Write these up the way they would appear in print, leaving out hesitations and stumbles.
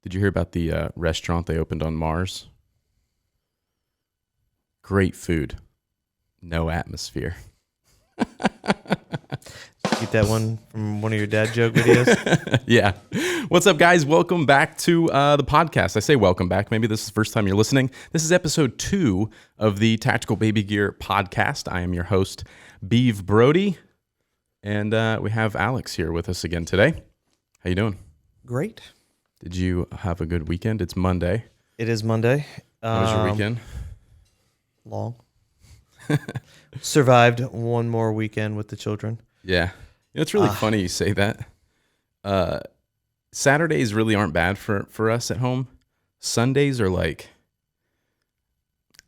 Did you hear about the restaurant they opened on Mars? Great food, no atmosphere. Get that one from one of your dad joke videos? Yeah. What's up, guys? Welcome back to the podcast. I say welcome back. Maybe this is the first time you're listening. This is episode 2 of the Tactical Baby Gear podcast. I am your host, Beav Brody, and we have Alex here with us again today. How you doing? Great. Did you have a good weekend? It's Monday. It is Monday. How was your weekend? Long. Survived one more weekend with the children. Yeah. It's really funny you say that. Saturdays really aren't bad for us at home. Sundays are like,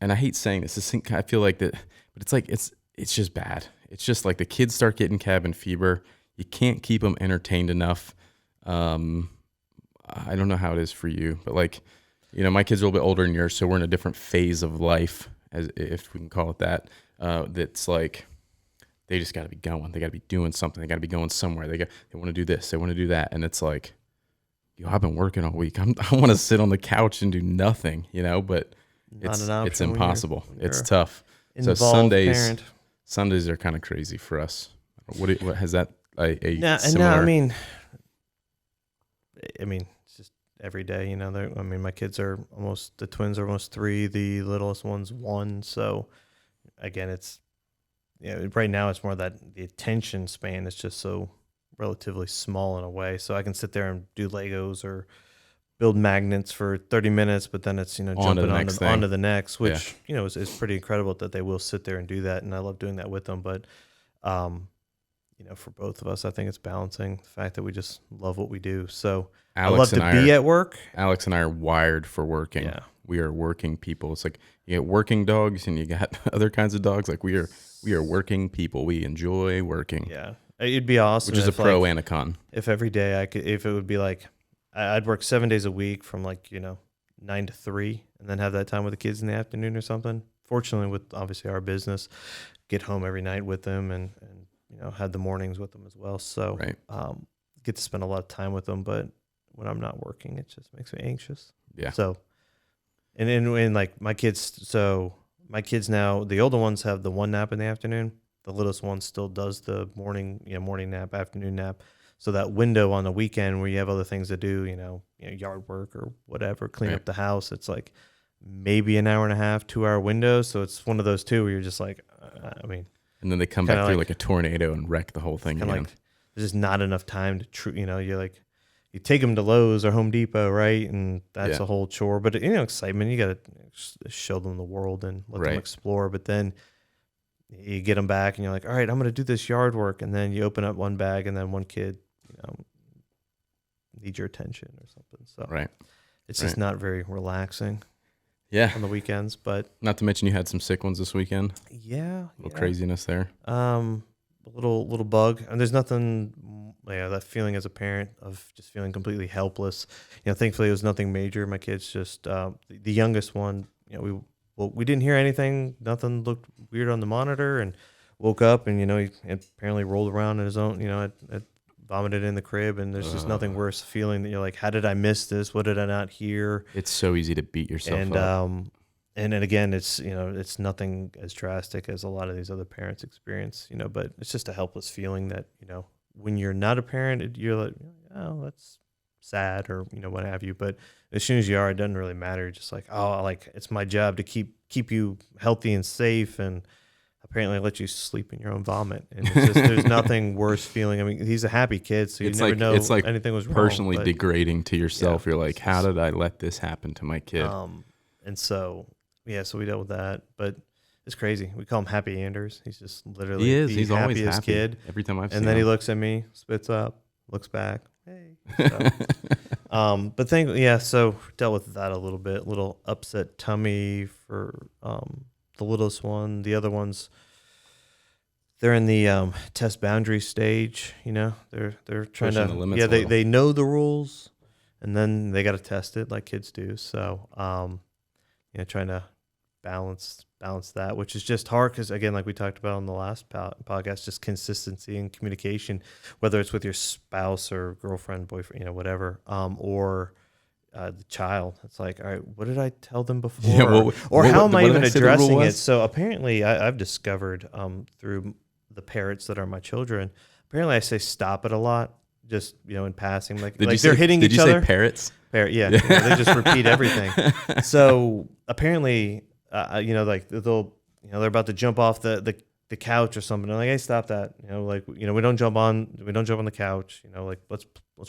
and I hate saying this, I feel like that, but it's like, it's just bad. It's just like the kids start getting cabin fever. You can't keep them entertained enough. I don't know how it is for you, but like, you know, my kids are a little bit older than yours, so we're in a different phase of life, as if we can call it that. That's like, they just got to be going. They got to be doing something. They got to be going somewhere. They want to do this. They want to do that. And it's like, yo, I've been working all week. I want to sit on the couch and do nothing, you know, but it's impossible. It's tough. So Sundays are kind of crazy for us. What has that similar? I mean, it's just every day, you know, my kids are the twins are almost 3, the littlest one's 1. So again, it's, right now it's more that the attention span is just so relatively small in a way. So I can sit there and do Legos or build magnets for 30 minutes, but then it's, jumping onto the next, which, is pretty incredible that they will sit there and do that. And I love doing that with them. But, for both of us, I think it's balancing the fact that we just love what we do. So I love to be at work. Alex and I are wired for working. Yeah. We are working people. It's like you got working dogs and you got other kinds of dogs. Like we are working people. We enjoy working. Yeah. It'd be awesome. Which is a pro and a con. If every day if it would be like, I'd work 7 days a week from 9 to 3 and then have that time with the kids in the afternoon or something. Fortunately, with obviously our business, get home every night with them and have the mornings with them as well. So get to spend a lot of time with them. But when I'm not working, it just makes me anxious. Yeah. So, and like my kids now, the older ones have the 1 nap in the afternoon. The littlest one still does the morning nap, afternoon nap. So that window on the weekend where you have other things to do, yard work or whatever, clean up the house, it's like maybe an hour and a half, 2-hour window. So it's one of those two where you're just like, and then they come back through like a tornado and wreck the whole thing again. Like, there's just not enough time to, you're like, you take them to Lowe's or Home Depot, right? And that's a whole chore. But, excitement, you got to show them the world and let them explore. But then you get them back and you're like, all right, I'm going to do this yard work. And then you open up one bag and then one kid, needs your attention or something. So it's just not very relaxing. Yeah. On the weekends, but not to mention you had some sick ones this weekend. Yeah. A little craziness there. A little bug. And there's nothing, that feeling as a parent of just feeling completely helpless. Thankfully it was nothing major. My kids just, the youngest one, we didn't hear anything. Nothing looked weird on the monitor and woke up and, he apparently rolled around in his own, had vomited in the crib, and there's just nothing worse feeling that you're like, how did I miss this? What did I not hear? It's so easy to beat yourself up. And then again, it's, it's nothing as drastic as a lot of these other parents experience, but it's just a helpless feeling that, when you're not a parent, you're like, oh, that's sad or, what have you. But as soon as you are, it doesn't really matter. You're just like, oh, it's my job to keep you healthy and safe. And apparently I let you sleep in your own vomit. And it's just, there's nothing worse feeling. I mean, he's a happy kid, so you never know anything was wrong. Personally degrading to yourself. You're like, how did I let this happen to my kid? And so, so we dealt with that. But it's crazy. We call him Happy Anders. He's just literally the he's always happiest happy. kid. Every time I've seen him. And then he looks at me, spits up, looks back. Hey. So, but so dealt with that a little bit. Little upset tummy for the littlest one. The other ones, they're in the test boundary stage. They're trying Pushing to the limits they know the rules, and then they got to test it like kids do. So trying to balance that, which is just hard because, again, like we talked about on the last podcast, just consistency and communication, whether it's with your spouse or girlfriend, boyfriend, whatever, or the child. It's like, all right, what did I tell them before? Yeah, or how am I even did say the rule addressing it? was? So apparently I've discovered through the parrots that are my children, apparently I say stop it a lot, just, in passing. Like they're hitting each other. Did you say parrots? Parrot, yeah. They just repeat everything. So apparently, like they're about to jump off the couch or something. I'm like, hey, stop that. We don't jump on the couch. Like let's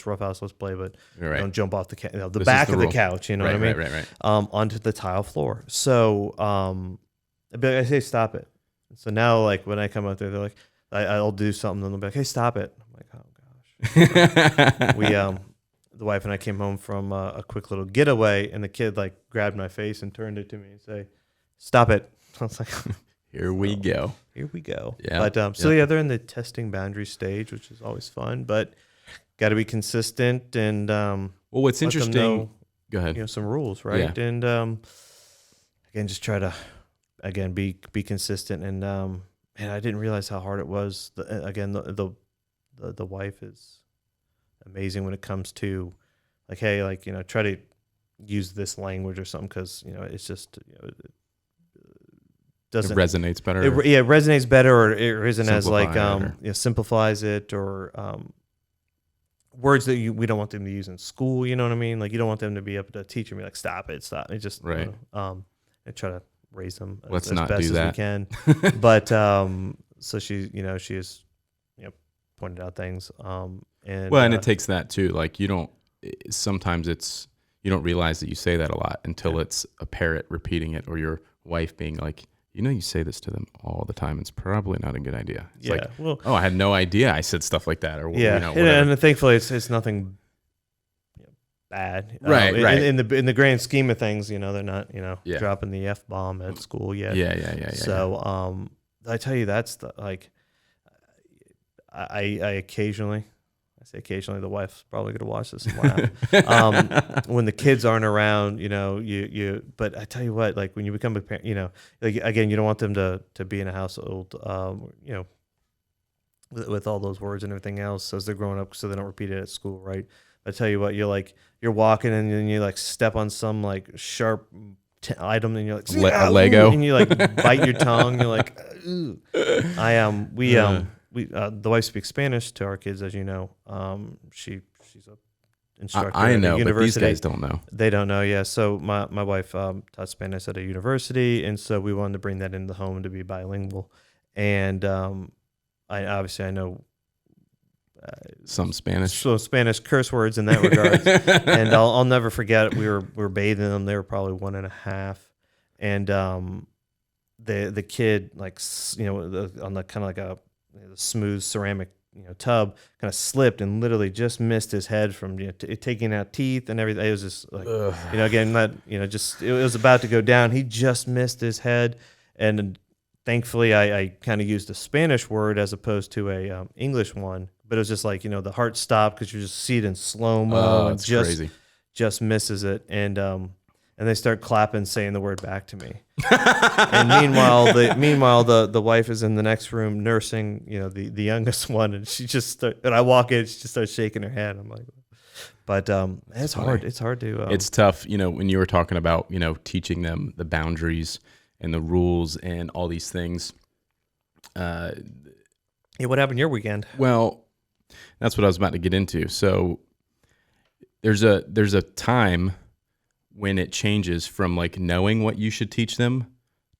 roughhouse, let's play, but don't jump off the back of the couch. You know what I mean? Right. Onto the tile floor. So I say stop it. So now, like when I come out there, they're like, I'll do something, and they'll be like, hey, stop it. I'm like, oh gosh. We the wife and I came home from a quick little getaway, and the kid like grabbed my face and turned it to me and say, stop it. I was like, Here we go. Yeah. But they're in the testing boundary stage, which is always fun, but got to be consistent and well, what's interesting, go ahead. Some rules, right? Yeah. And again, just try to be consistent. And I didn't realize how hard it was. The wife is amazing when it comes to like, hey, like, try to use this language or something, because it's just doesn't, it resonates better. It resonates better, or it isn't as like simplifies it, or words that we don't want them to use in school. You know what I mean? Like you don't want them to be able to teach me like stop it. It just right. I try to raise them as best as we can. But so she has pointed out things. And it takes that too. Like sometimes you don't realize that you say that a lot until it's a parrot repeating it, or your wife being like, you say this to them all the time. It's probably not a good idea. It's like, I had no idea I said stuff like that, or and thankfully it's nothing bad. Right. In the grand scheme of things, they're not dropping the F-bomb at school yet. Yeah. So I tell you, that's the like. I occasionally, the wife's probably going to watch this and laugh. When the kids aren't around, but I tell you what, like when you become a parent, like, again, you don't want them to be in a household, with all those words and everything else as they're growing up, so they don't repeat it at school. Right. I tell you what, you're walking and then you like step on some like sharp item and you're like, a Lego, and you like bite your tongue. You're like, ooh. The wife speaks Spanish to our kids, as you know. She's a instructor. I know, at a university. But these guys don't know. They don't know, yeah. So my wife taught Spanish at a university, and so we wanted to bring that into the home to be bilingual. And I know some Spanish, so Spanish curse words in that regard. And I'll never forget. We were bathing them. They were probably 1.5, and the kid, like, on the kind of like a smooth ceramic tub, kind of slipped and literally just missed his head from taking out teeth and everything. It was just like, again, not just, it was about to go down. He just missed his head, and thankfully I kind of used a Spanish word as opposed to a English one. But it was just like, the heart stopped because you just see it in slow mo, and crazy. Just misses it, and they start clapping, saying the word back to me. And meanwhile, the wife is in the next room nursing, the youngest one, and and I walk in, she just starts shaking her head. I'm like, but it's hard. It's hard to. It's tough, when you were talking about, teaching them the boundaries and the rules and all these things. What happened your weekend? Well, that's what I was about to get into. So there's a time when it changes from like knowing what you should teach them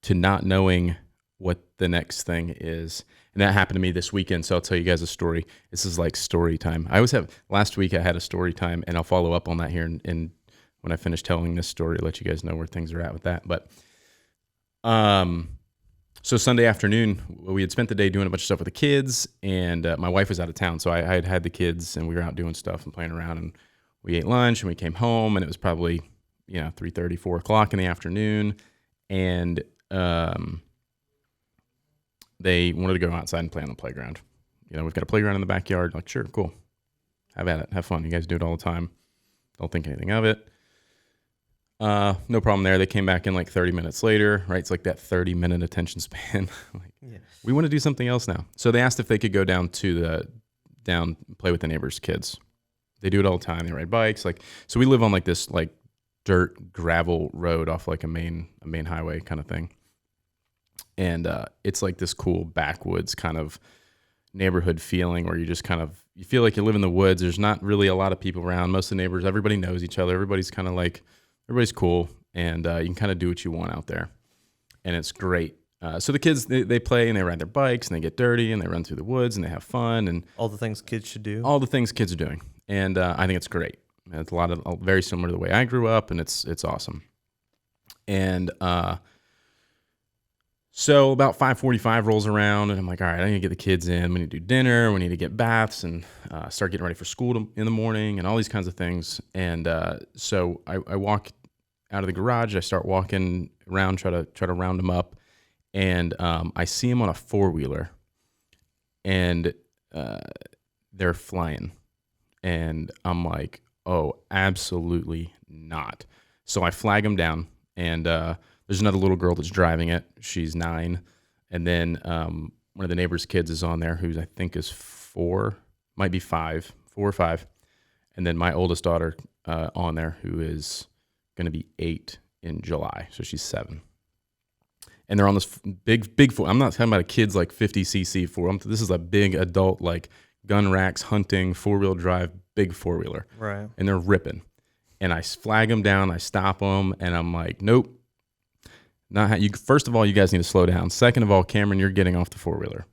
to not knowing what the next thing is. And that happened to me this weekend. So I'll tell you guys a story. This is like story time. I always have, last week I had a story time, and I'll follow up on that here. And when I finish telling this story, I'll let you guys know where things are at with that. But, so Sunday afternoon, we had spent the day doing a bunch of stuff with the kids, and my wife was out of town. So I had the kids, and we were out doing stuff and playing around, and we ate lunch and we came home, and it was probably 3:30, 4 o'clock in the afternoon, and they wanted to go outside and play on the playground. We've got a playground in the backyard. Like, sure, cool. Have at it. Have fun. You guys do it all the time. Don't think anything of it. No problem there. They came back in like 30 minutes later, right? It's like that 30-minute attention span. We want to do something else now. So they asked if they could go down play with the neighbors' kids. They do it all the time. They ride bikes. Like, so we live on like this like dirt gravel road off like a main highway kind of thing. And it's like this cool backwoods kind of neighborhood feeling where you just kind of, you feel like you live in the woods. There's not really a lot of people around. Most of the neighbors, everybody knows each other. Everybody's kind of like, everybody's cool. And you can kind of do what you want out there. And it's great. So the kids, they play and they ride their bikes and they get dirty and they run through the woods and they have fun and all the things kids should do. All the things kids are doing. And I think it's great. It's very similar to the way I grew up, and it's awesome. And so about 5:45 rolls around, and I'm like, all right, I need to get the kids in. We need to do dinner. We need to get baths and start getting ready for school in the morning and all these kinds of things. And so I walk out of the garage. I start walking around, try to round them up. And I see them on a 4-wheeler, and they're flying. And I'm like, oh, absolutely not. So I flag them down, and there's another little girl that's driving it. She's 9. And then one of the neighbor's kids is on there, who I think is 4, might be 5, 4 or 5. And then my oldest daughter on there, who is going to be 8 in July. So she's 7. And they're on this big four. I'm not talking about a kid's like 50cc 4. This is a big adult, like gun racks, hunting, 4-wheel drive, big 4-wheeler. Right. And they're ripping. And I flag them down. I stop them. And I'm like, nope. First of all, you guys need to slow down. Second of all, Cameron, you're getting off the 4-wheeler.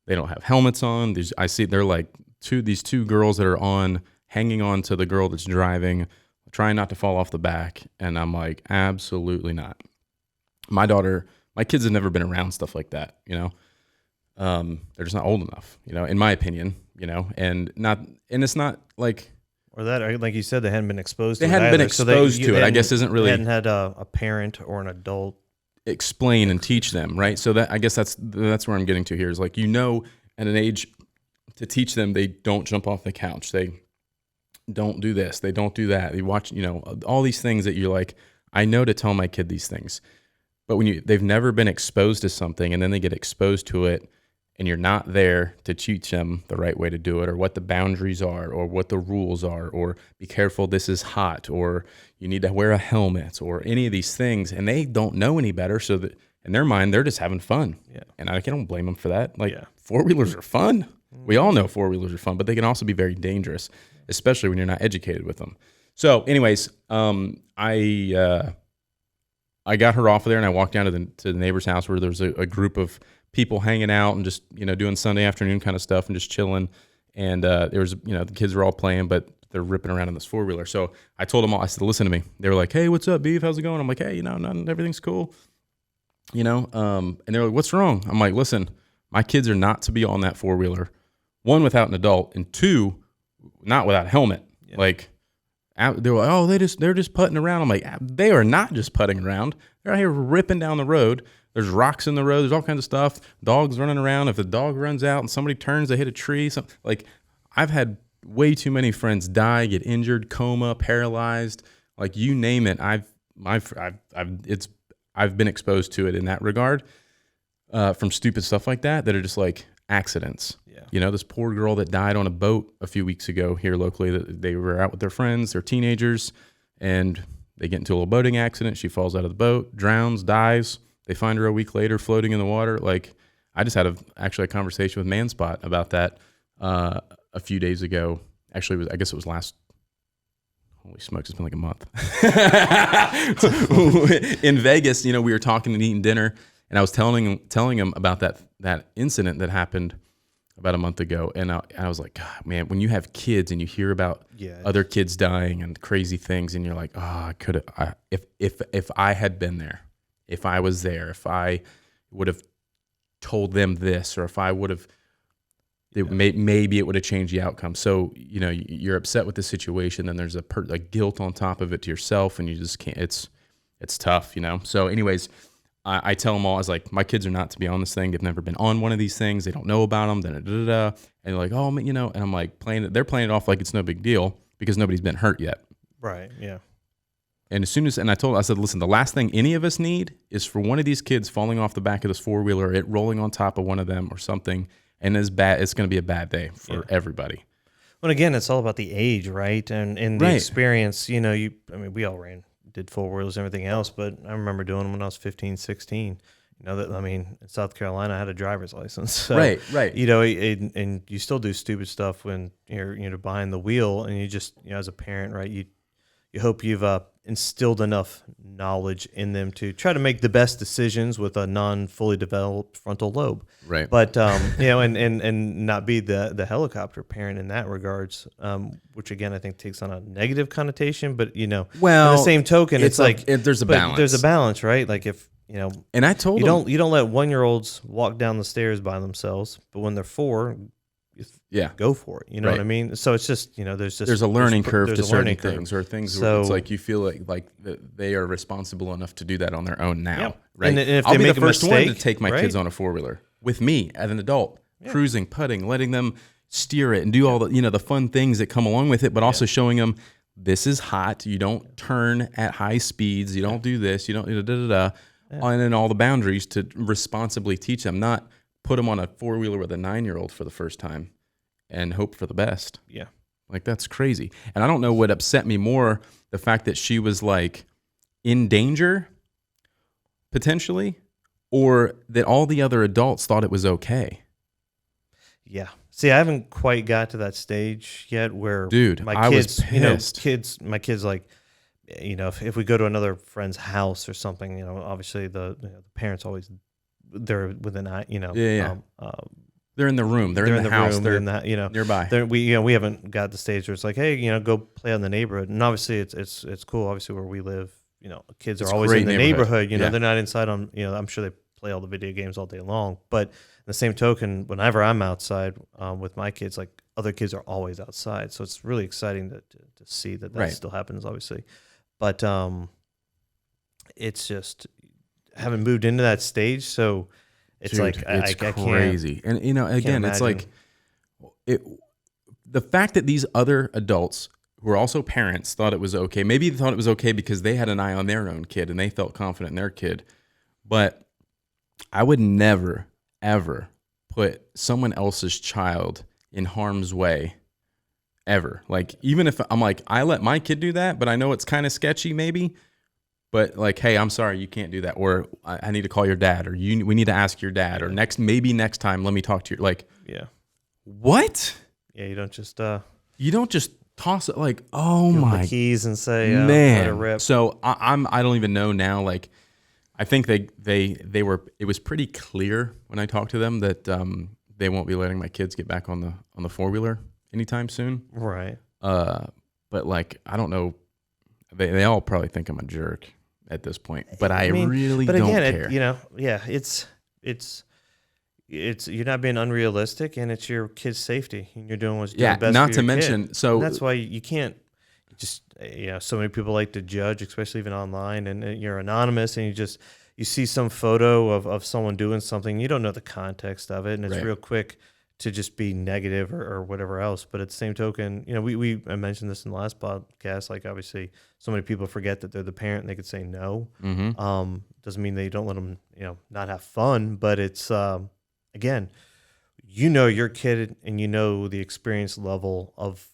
They don't have helmets on. I see they're like these two girls that are hanging on to the girl that's driving, trying not to fall off the back. And I'm like, absolutely not. My kids have never been around stuff like that, they're just not old enough, in my opinion, and it's not like, or that, like you said, they hadn't been exposed to it. They hadn't been exposed to it, I guess isn't really. They hadn't had a parent or an adult explain and teach them, right? So that, I guess that's where I'm getting to here is like, at an age to teach them, they don't jump off the couch. They don't do this. They don't do that. They watch, all these things that you're like, I know to tell my kid these things. But when they've never been exposed to something and then they get exposed to it and you're not there to teach them the right way to do it or what the boundaries are or what the rules are or be careful, this is hot, or you need to wear a helmet or any of these things, and they don't know any better, so that in their mind, they're just having fun. Yeah. And I don't blame them for that. Like, 4-wheelers are fun. We all know 4-wheelers are fun, but they can also be very dangerous, especially when you're not educated with them. So anyways, I got her off of there and I walked down to the neighbor's house where there was a group of people hanging out and just, doing Sunday afternoon kind of stuff and just chilling. And there was, the kids were all playing, but they're ripping around in this 4-wheeler. So I told them all, I said, listen to me. They were like, hey, what's up, Beav? How's it going? I'm like, hey, everything's cool. And they're like, what's wrong? I'm like, listen, my kids are not to be on that 4-wheeler. 1, without an adult, and 2, not without a helmet. Yeah. Like, they were like, oh, they're just putting around. I'm like, they are not just putting around. They're out here ripping down the road. There's rocks in the road. There's all kinds of stuff. Dogs running around. If the dog runs out and somebody turns, they hit a tree. Like, I've had way too many friends die, get injured, coma, paralyzed. Like, you name it. I've been exposed to it in that regard, from stupid stuff like that are just like accidents. Yeah. This poor girl that died on a boat a few weeks ago here locally, that they were out with their friends, they're teenagers, and they get into a little boating accident. She falls out of the boat, drowns, dies. They find her a week later floating in the water. Like, I just had actually a conversation with Manspot about that a few days ago. Actually, I guess it was last. Holy smokes, it's been like a month. In Vegas, we were talking and eating dinner, and I was telling him about that incident that happened about a month ago, and I was like, God, man, when you have kids and you hear about other kids dying and crazy things, and you're like, oh, if I had been there, if I was there, if I would have told them this, or if I would have, maybe it would have changed the outcome. So, you're upset with the situation, then there's a guilt on top of it to yourself, and you just can't. It's tough, So, anyways, I tell them all, I was like, my kids are not to be on this thing. They've never been on one of these things. They don't know about them. And they're like, oh, man, and I'm like, they're playing it off like it's no big deal because nobody's been hurt yet. Right. Yeah. And I said, listen, the last thing any of us need is for one of these kids falling off the back of this 4-wheeler, it rolling on top of one of them or something. And it's going to be a bad day for everybody. Well, again, it's all about the age, right? And the Right. experience, we all did four wheels and everything else, but I remember doing them when I was 15, 16. In South Carolina, I had a driver's license. So, Right. and you still do stupid stuff when you're behind the wheel, and you just, as a parent, right, you hope you've instilled enough knowledge in them to try to make the best decisions with a non-fully developed frontal lobe. Right. But and not be the helicopter parent in that regards, which again I think takes on a negative connotation. But Well, on the same token, it's like there's a balance. There's a balance, right? Like if and I told them, you don't let 1-year-olds walk down the stairs by themselves, but when they're 4, go for it. You know what I mean? So it's just there's a learning curve to certain curve. things, or things where it's like you feel like they are responsible enough to do that on their own now, right? And if I'll they be make the a first mistake, one to take my kids on a 4-wheeler with me as an adult, cruising, putting, letting them steer it and do all the the fun things that come along with it, but also showing them this is hot. You don't turn at high speeds. You don't do this. You don't and then all the boundaries to responsibly teach them, not put them on a 4-wheeler with a 9-year-old for the first time and hope for the best. Yeah. Like, that's crazy. And I don't know what upset me more, the fact that she was like in danger potentially, or that all the other adults thought it was okay. Yeah. See, I haven't quite got to that stage yet where I was pissed. My kids like, if we go to another friend's house or something, obviously the parents always, they're within, they're in the room. They're in the house. Room, they're in the, nearby. We haven't got the stage where it's like, hey, go play out in the neighborhood. And obviously it's cool. Obviously where we live, kids are always in the neighborhood. They're not inside on, I'm sure they play all the video games all day long. But in the same token, whenever I'm outside with my kids, like other kids are always outside. So it's really exciting to see that still happens, obviously. But it's just haven't moved into that stage. So it's I can't. Crazy. And, again, it's like the fact that these other adults who are also parents thought it was okay. Maybe they thought it was okay because they had an eye on their own kid and they felt confident in their kid. But I would never, ever put someone else's child in harm's way ever. Like, even if I'm like, I let my kid do that, but I know it's kind of sketchy maybe, but like, hey, I'm sorry, you can't do that. Or I need to call your dad, or we need to ask your dad, or maybe next time, let me talk to you. Like, what? Yeah. You don't just toss it like, oh my, the keys and say, man. Let it rip. So I don't even know now. Like, I think they were, it was pretty clear when I talked to them that they won't be letting my kids get back on the 4-wheeler anytime soon. Right. But like, I don't know. They all probably think I'm a jerk at this point, but I really don't care. It's you're not being unrealistic, and it's your kid's safety, and you're doing what's doing best. Not for to your mention, kid. so and that's why you can't just so many people like to judge, especially even online, and you're anonymous, and you see some photo of someone doing something, you don't know the context of it, and it's real quick to just be negative or whatever else. But at the same token, I mentioned this in the last podcast, like obviously so many people forget that they're the parent and they could say no. Mm-hmm. Doesn't mean they don't let them, not have fun, but it's, again, your kid and the experience level of,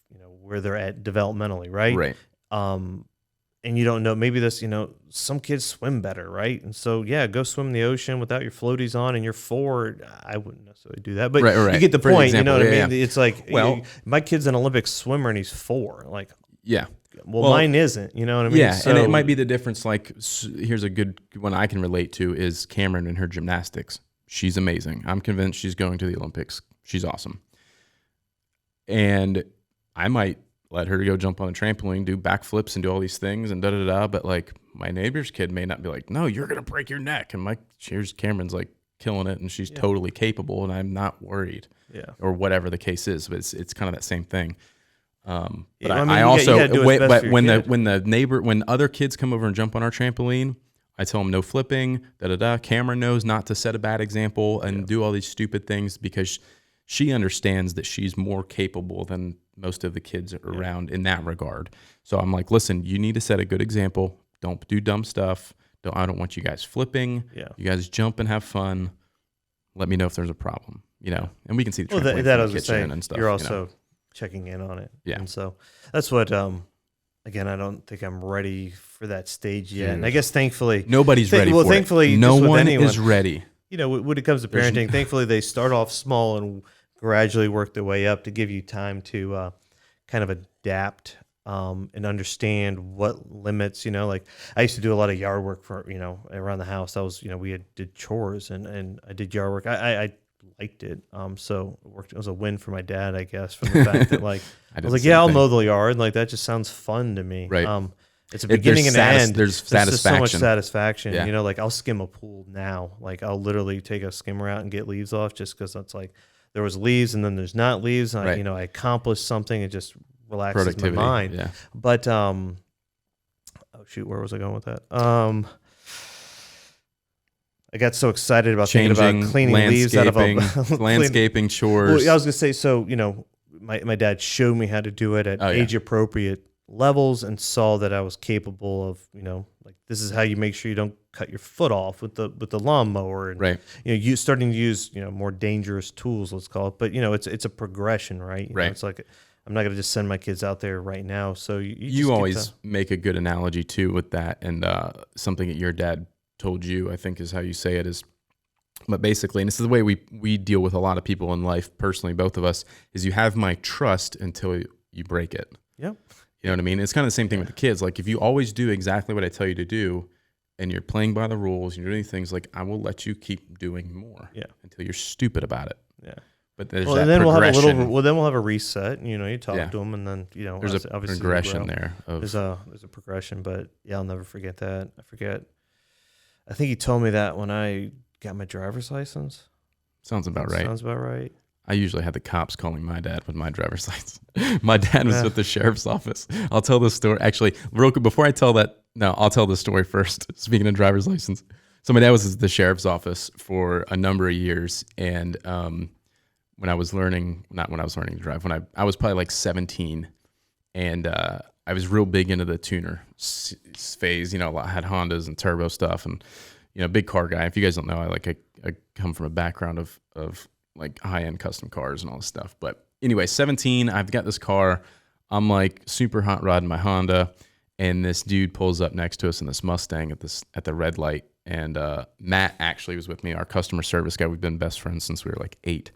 where they're at developmentally, right? Right. And you don't know, maybe this, some kids swim better, right? And so, go swim in the ocean without your floaties on and you're 4. I wouldn't necessarily do that, but you get the point. Example, you know what I mean? Yeah. It's like, my kid's an Olympic swimmer and he's 4. Like, yeah. Well, mine isn't. You know what I mean? Yeah, so, and it might be the difference. Like, here's a good one I can relate to is Cameron and her gymnastics. She's amazing. I'm convinced she's going to the Olympics. She's awesome. And I might let her go jump on a trampoline, do backflips and do all these things and da-da-da. But like, my neighbor's kid may not be like, no, you're going to break your neck. And here's Cameron's like killing it and she's totally capable and I'm not worried. Yeah. Or whatever the case is. But it's kind of that same thing. But when other kids come over and jump on our trampoline, I tell them no flipping, da-da-da. Cameron knows not to set a bad example and do all these stupid things because she understands that she's more capable than most of the kids around in that regard. So I'm like, listen, you need to set a good example. Don't do dumb stuff. I don't want you guys flipping. Yeah. You guys jump and have fun. Let me know if there's a problem, and we can see the trampoline from the kitchen and stuff. You're also checking in on it. Yeah. And so that's what, again, I don't think I'm ready for that stage yet. Dude. And I guess thankfully, Nobody's ready for thankfully, it. No just with one anyone, is ready. You know, when it comes to parenting, thankfully they start off small and gradually work their way up to give you time to kind of adapt and understand what limits, you know, like I used to do a lot of yard work for, you know, around the house. I was, you know, did chores and I did yard work. I liked it. So it was a win for my dad, I guess, from the fact that like, I was like, yeah, I'll mow the yard. Like that just sounds fun to me. Right. It's a beginning and an end. There's satisfaction. Just so much satisfaction. Yeah. You know, like I'll skim a pool now. Like I'll literally take a skimmer out and get leaves off just because that's like there was leaves and then there's not leaves. And right. I, you know, I accomplished something. It just relaxes my mind. Yeah. But oh shoot, where was I going with that? I got so excited about thinking about cleaning leaves out of a landscaping chores. Well, I was gonna say, so you know, my dad showed me how to do it at age appropriate levels and saw that I was capable of, you know, like this is how you make sure you don't cut your foot off with the lawnmower and right. You know, you starting to use, you know, more dangerous tools, let's call it. But you know, it's a progression, right? You know, it's like I'm not gonna just send my kids out there right now. So you always make a good analogy too with that, and something that your dad told you, I think is how you say it is. But basically, and this is the way we deal with a lot of people in life, personally, both of us, is you have my trust until you break it. Yep. You know what I mean? It's kind of the same thing with the kids. Like if you always do exactly what I tell you to do and you're playing by the rules, you're doing things, like I will let you keep doing more until you're stupid about it. Yeah. But there's that then progression. We'll have a reset. You know, you talk to them and then, you know, there's a progression there. There's a progression, but yeah, I'll never forget that. I think he told me that when I got my driver's license. Sounds about right. Sounds about right. I usually had the cops calling my dad with my driver's license. My dad was with the sheriff's office. I'll tell this story. Actually, real quick, before I tell that, no, I'll tell the story first. Speaking of driver's license. So my dad was at the sheriff's office for a number of years. And when I was learning, not when I was learning to drive, when I was probably like 17. And I was real big into the tuner phase. You know, I had Hondas and turbo stuff and, you know, big car guy. If you guys don't know, I come from a background of like high-end custom cars and all this stuff. But anyway, 17, I've got this car. I'm like super hot rodding my Honda, and this dude pulls up next to us in this Mustang at the red light. And Matt actually was with me, our customer service guy. We've been best friends since we were like 8.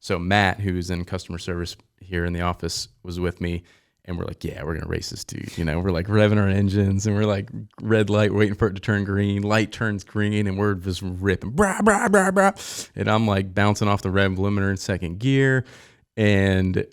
So Matt, who's in customer service here in the office, was with me. And we're like, yeah, we're going to race this dude. You know, we're like revving our engines and we're like red light, waiting for it to turn green. Light turns green and we're just ripping. Brah, brah, brah, brah. And I'm like bouncing off the rev limiter in second gear. And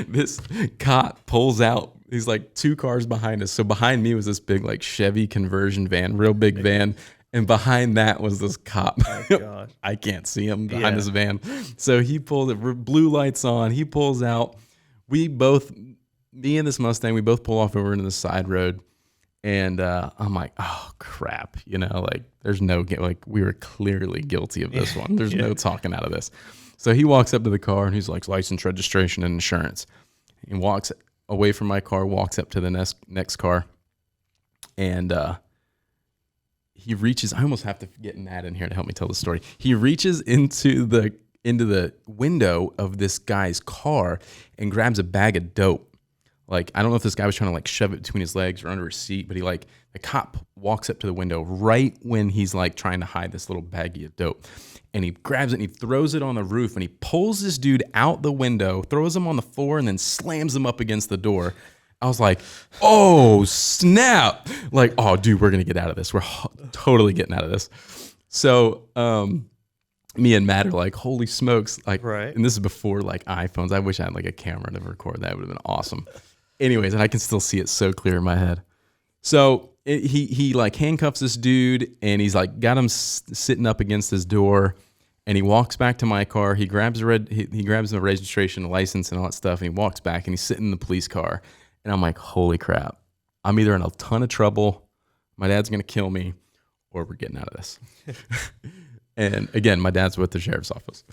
this cop pulls out. He's like 2 cars behind us. So behind me was this big like Chevy conversion van, real big van. And behind that was this cop. Oh, God. I can't see him behind this van. So he pulled it, blue lights on. He pulls out. Me and this Mustang, we both pull off over into the side road. And I'm like, oh, crap. You know, like there's no, like we were clearly guilty of this one. There's no talking out of this. So he walks up to the car and he's like, license, registration, and insurance. He walks away from my car, walks up to the next car. And, he reaches, I almost have to get Matt in here to help me tell the story. He reaches into the window of this guy's car and grabs a bag of dope. Like, I don't know if this guy was trying to like shove it between his legs or under his seat, but the cop walks up to the window right when he's like trying to hide this little baggie of dope. And he grabs it and he throws it on the roof and he pulls this dude out the window, throws him on the floor, and then slams him up against the door. I was like, oh, snap. Like, oh, dude, we're going to get out of this. We're totally getting out of this. So me and Matt are like, holy smokes. Like, right. And this is before like iPhones. I wish I had like a camera to record that. It would have been awesome. Anyways, and I can still see it so clear in my head. So he like handcuffs this dude and he's like got him sitting up against his door. And he walks back to my car. He grabs he grabs the registration, the license, and all that stuff. And he walks back and he's sitting in the police car. And I'm like, holy crap. I'm either in a ton of trouble, my dad's going to kill me, or we're getting out of this. And again, my dad's with the sheriff's office.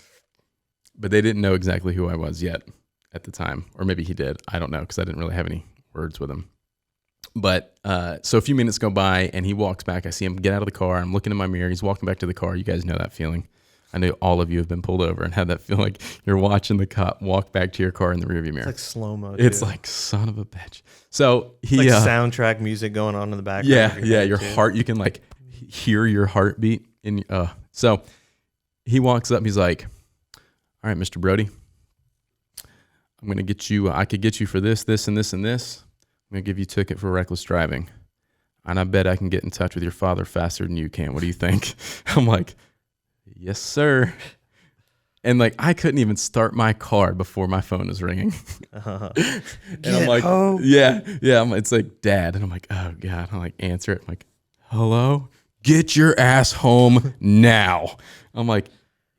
But they didn't know exactly who I was yet at the time. Or maybe he did. I don't know, because I didn't really have any words with him. But so a few minutes go by, and he walks back. I see him get out of the car. I'm looking in my mirror. He's walking back to the car. You guys know that feeling. I know all of you have been pulled over and had that feel like you're watching the cop walk back to your car in the rearview mirror. It's like slow-mo. It's like, son of a bitch. So he like soundtrack music going on in the background. Yeah, your heart, you can like hear your heartbeat in so he walks up, he's like, all right, Mr. Brody, I'm gonna get you, I could get you for this, and this, and this. I'm gonna give you a ticket for reckless driving. And I bet I can get in touch with your father faster than you can. What do you think? I'm like, yes, sir. And like, I couldn't even start my car before my phone was ringing. And I'm like, home. yeah. It's like, Dad. And I'm like, oh God. I'm like, answer it. I'm like, hello? Get your ass home now. I'm like,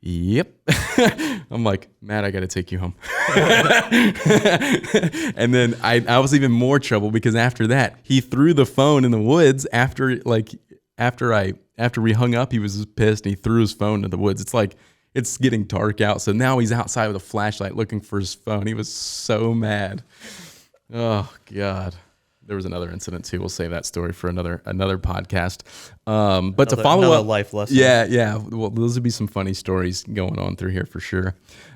yep. I'm like, Matt, I got to take you home. And then I was even more trouble because after that, he threw the phone in the woods after we hung up. He was just pissed and he threw his phone in the woods. It's like, it's getting dark out. So now he's outside with a flashlight looking for his phone. He was so mad. Oh God. There was another incident too. We'll save that story for another podcast. But to follow up, life lesson. Yeah. Well, those would be some funny stories going on through here for sure.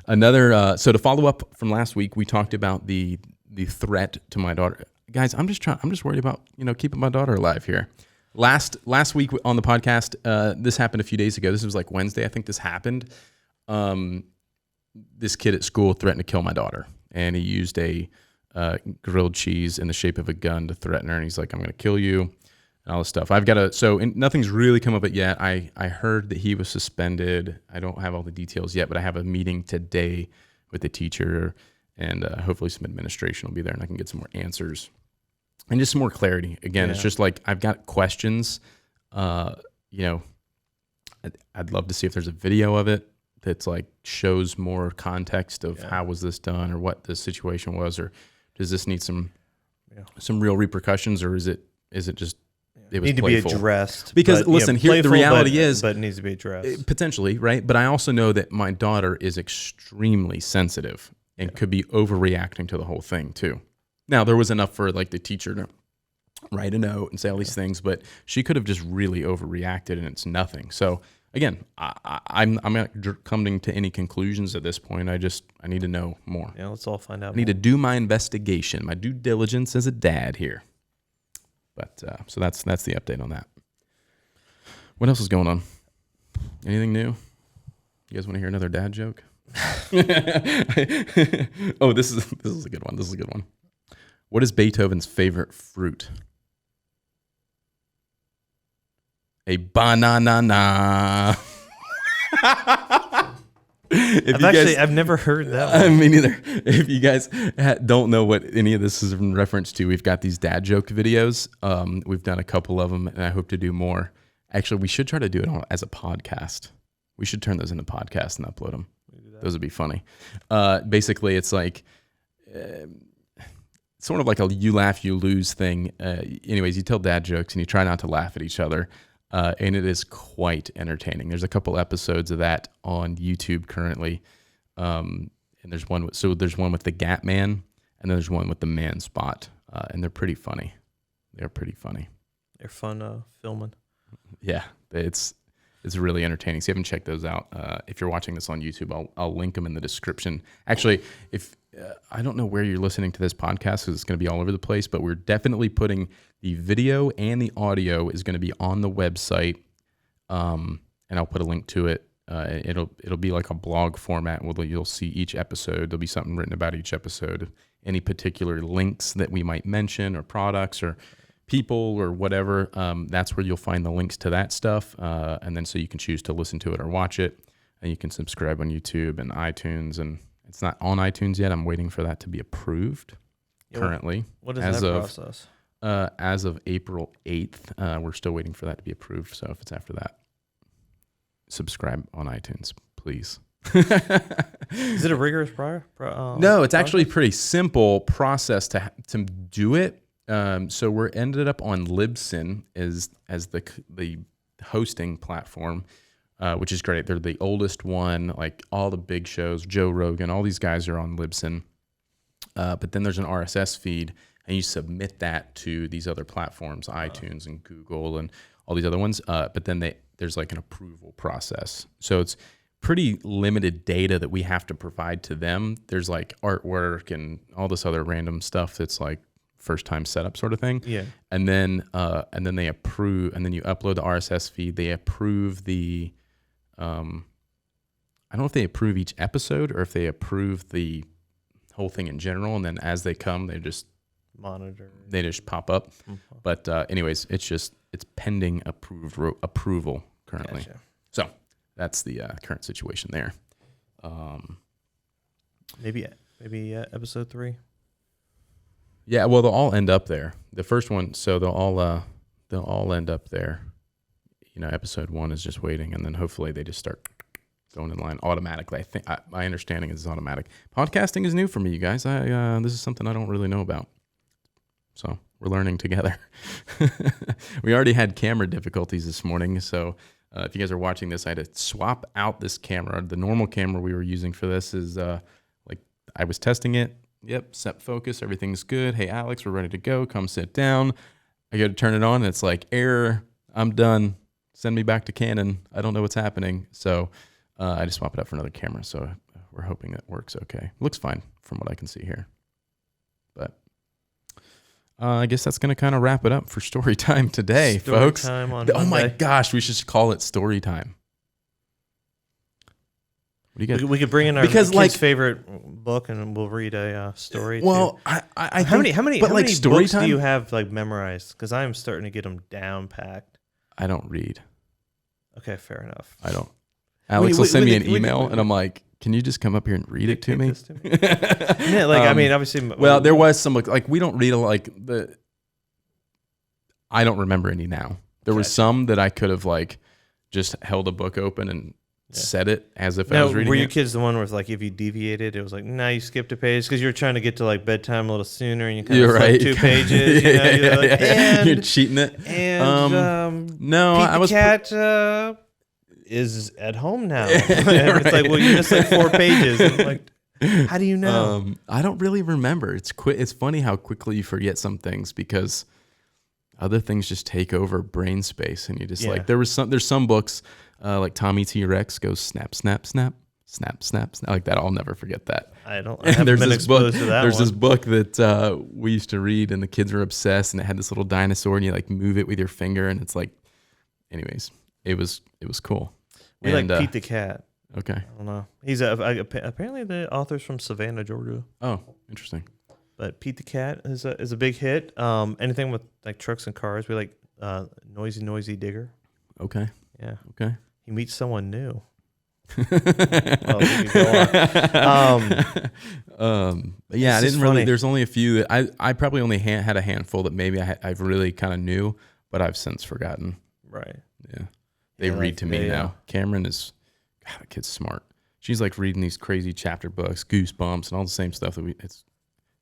So to follow up from last week, we talked about the threat to my daughter. Guys, I'm just worried about keeping my daughter alive here. Last week on the podcast, this happened a few days ago. This was like Wednesday, I think this happened. This kid at school threatened to kill my daughter, and he used a grilled cheese in the shape of a gun to threaten her. And he's like, I'm going to kill you and all this stuff. Nothing's really come of it yet. I heard that he was suspended. I don't have all the details yet, but I have a meeting today with the teacher and hopefully some administration will be there and I can get some more answers and just some more clarity. Again, It's just like, I've got questions, I'd love to see if there's a video of it that's like shows more context of how was this done or what the situation was, or does this need some real repercussions, or is it just it was need to playful? Be addressed? Because listen, here the reality but it needs to be addressed potentially, right? But I also know that my daughter is extremely sensitive and could be overreacting to the whole thing too. Now there was enough for like the teacher to write a note and say all these things, but she could have just really overreacted and it's nothing. So again, I'm not coming to any conclusions at this point. I need to know more. Yeah, let's all find out. I need to do my investigation, my due diligence as a dad here. But so that's the update on that. What else is going on? Anything new? You guys want to hear another dad joke? Oh, this is a good one. This is a good one. What is Beethoven's favorite fruit? A banana. I've never heard that one. Me neither. If you guys don't know what any of this is in reference to, we've got these dad joke videos. We've done a couple of them, and I hope to do more. Actually, we should try to do it as a podcast. We should turn those into podcasts and upload them. Those would be funny. Basically, it's like sort of like a you laugh, you lose thing. Anyways, you tell dad jokes, and you try not to laugh at each other. And it is quite entertaining. There's a couple episodes of that on YouTube currently. And there's one with the Gap Man, and then there's one with the Man Spot. And they're pretty funny. They're fun filming. Yeah, it's really entertaining. So you haven't checked those out. If you're watching this on YouTube, I'll link them in the description. Actually, if I don't know where you're listening to this podcast because it's going to be all over the place, but we're definitely putting the video and the audio is going to be on the website, and I'll put a link to it. It'll be like a blog format. You'll see each episode. There'll be something written about each episode. Any particular links that we might mention, or products, or people, or whatever. That's where you'll find the links to that stuff, and then so you can choose to listen to it or watch it, and you can subscribe on YouTube and iTunes. And it's not on iTunes yet. I'm waiting for that to be approved. Currently, what is that process? As of April 8th, we're still waiting for that to be approved. So if it's after that, subscribe on iTunes, please. Is it a rigorous No, it's actually a pretty simple process to do it. So we're ended up on Libsyn as the hosting platform, which is great. They're the oldest one. Like all the big shows, Joe Rogan, all these guys are on Libsyn. But then there's an RSS feed, and you submit that to these other platforms, iTunes and Google and all these other ones. But then there's like an approval process. So pretty limited data that we have to provide to them. There's like artwork and all this other random stuff that's like first time setup sort of thing. Yeah. And then they approve, and then you upload the RSS feed. They approve the, I don't know if they approve each episode or if they approve the whole thing in general. And then as they come, they just monitor. They just pop up. Mm-hmm. But anyways, it's pending approval currently. Gotcha. So that's the current situation there. Maybe episode 3. Yeah, well, they'll all end up there. The first one, so they'll all end up there. You know, episode 1 is just waiting, and then hopefully they just start going in line automatically. I think my understanding is it's automatic. Podcasting is new for me, you guys. This is something I don't really know about, so we're learning together. We already had camera difficulties this morning, so if you guys are watching this, I had to swap out this camera. The normal camera we were using for this is like I was testing it. Yep, set focus, everything's good. Hey, Alex, we're ready to go. Come sit down. I go to turn it on, and it's like, error, I'm done. Send me back to Canon. I don't know what's happening. So I just swap it out for another camera. So we're hoping that works okay. Looks fine from what I can see here. But I guess that's going to kind of wrap it up for story time today, folks. Story time on Oh my Monday. gosh, we should call it story time. What do you guys? We could bring in our kid's favorite book, and we'll read a story. Well, too. I how many story books time? do you have like memorized? Because I'm starting to get them down packed. I don't read. Okay, fair enough. I don't. Alex will send me an email, and I'm like, "Can you just come up here and read it to me?" Yeah, like I mean, obviously. Well, there was some like we don't read like the. I don't remember any now. There was some that I could have like just held a book open and said it as if I was reading it. Were you kids the one where like if you deviated, it was like, nah, you skipped a page because you were trying to get to like bedtime a little sooner, and you kind of flipped 2 pages. You're cheating it. And no, Pete I was the cat is at home now. It's like, well, you missed like 4 pages. And like, how do you know? I don't really remember. It's funny how quickly you forget some things because other things just take over brain space, and you just like there's some books. Like Tommy T. Rex goes snap, snap, snap, snap, snap, snap, like that. I'll never forget that. I haven't been exposed to that. There's this book that we used to read, and the kids were obsessed, and it had this little dinosaur, and you like move it with your finger, and it's like, anyways, it was cool. We like Pete the cat. Okay. I don't know. He's apparently the author's from Savannah, Georgia. Oh, interesting. But Pete the cat is a big hit. Anything with like trucks and cars, we like Noisy Digger. Okay. Yeah. Okay. He meets someone new. We could go on. Yeah, I didn't really. There's only a few that I probably only had a handful that maybe I've really kind of knew, but I've since forgotten. Right. Yeah. They read to me now. Cameron is, God, that kid's smart. She's like reading these crazy chapter books, Goosebumps, and all the same stuff that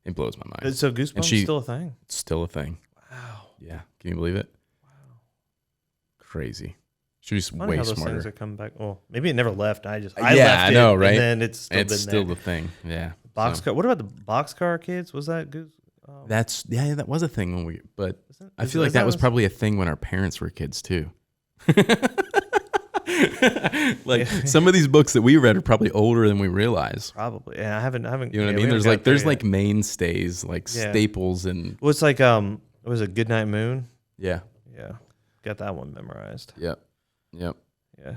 it blows my mind. So Goosebumps is still a thing? It's still a thing. Wow. Yeah. Can you believe it? Wow. Crazy. She's funny way how those smarter. Things are coming back. Well, maybe it never left. I left I know, right? And then it's still the thing. Yeah. Boxcar. What about the Boxcar Kids? Was that Goose? That was a thing when I feel like that was probably a thing when our parents were kids too. Like some of these books that we read are probably older than we realize. Probably. Yeah, I haven't. You know what I mean? There's like mainstays, like staples, and well, it's like was it Goodnight Moon? Yeah. Yeah. Got that one memorized. Yep. Yeah.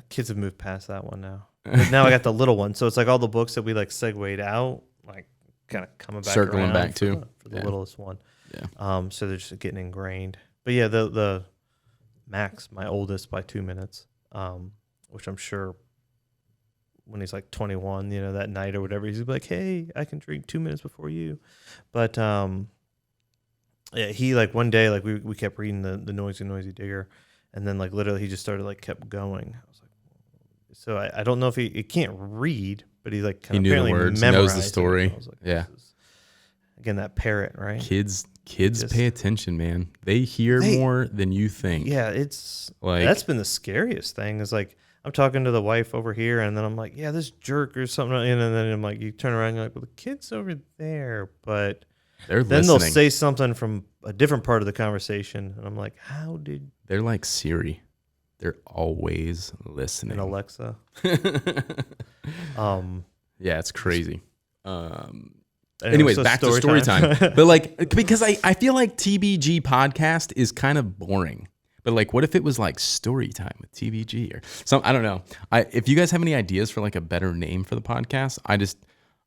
Kids have moved past that one now. But now I got the little one, so it's like all the books that we like segued out, like kind of coming back, circling back to for the littlest one. Yeah. So they're just getting ingrained. But yeah, the Max, my oldest by 2 minutes, which I'm sure when he's like 21, that night or whatever, he's like, hey, I can drink 2 minutes before you. But yeah, he like one day, like we kept reading the Noisy Digger, and then like literally he just started like kept going. I was like, so I don't know if he can't read, but he like kind of knew the words, knows the story. Like, yeah. Again, that parrot, right? Kids pay attention, man. They hear more than you think. Yeah, it's like that's been the scariest thing. Is like I'm talking to the wife over here, and then I'm like, yeah, this jerk or something, and then I'm like, you turn around, and you're like, well, the kid's over there, but then they'll say something from a different part of the conversation, and I'm like, how did? They're like Siri. They're always listening. And Alexa. Yeah, it's crazy. Anyway, Anyways, so back to story time. But like, because I feel like TBG podcast is kind of boring. But like, what if it was like story time with TBG or some? I don't know. If you guys have any ideas for like a better name for the podcast,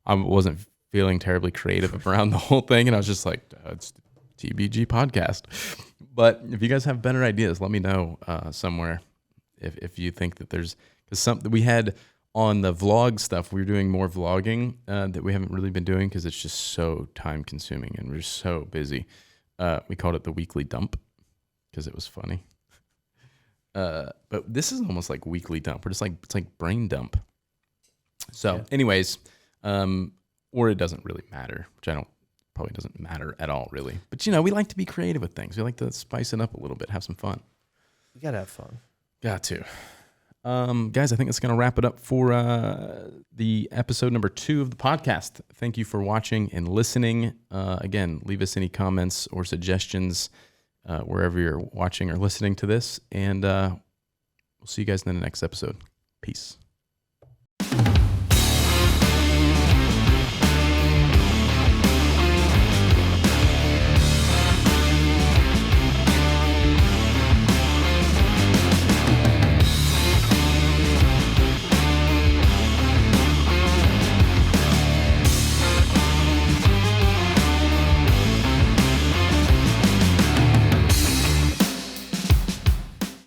I wasn't feeling terribly creative around the whole thing, and I was just like, it's TBG podcast. But if you guys have better ideas, let me know somewhere. If you think that there's, because something we had on the vlog stuff, we were doing more vlogging that we haven't really been doing because it's just so time consuming and we're so busy. We called it the weekly dump because it was funny. But this is almost like weekly dump. We're just like, it's like brain dump. So anyways, or it doesn't really matter, which probably doesn't matter at all really. But we like to be creative with things. We like to spice it up a little bit, have some fun. You gotta have fun. Got to. Guys, I think that's going to wrap it up for the episode number 2 of the podcast. Thank you for watching and listening. Again, leave us any comments or suggestions wherever you're watching or listening to this. And we'll see you guys in the next episode. Peace.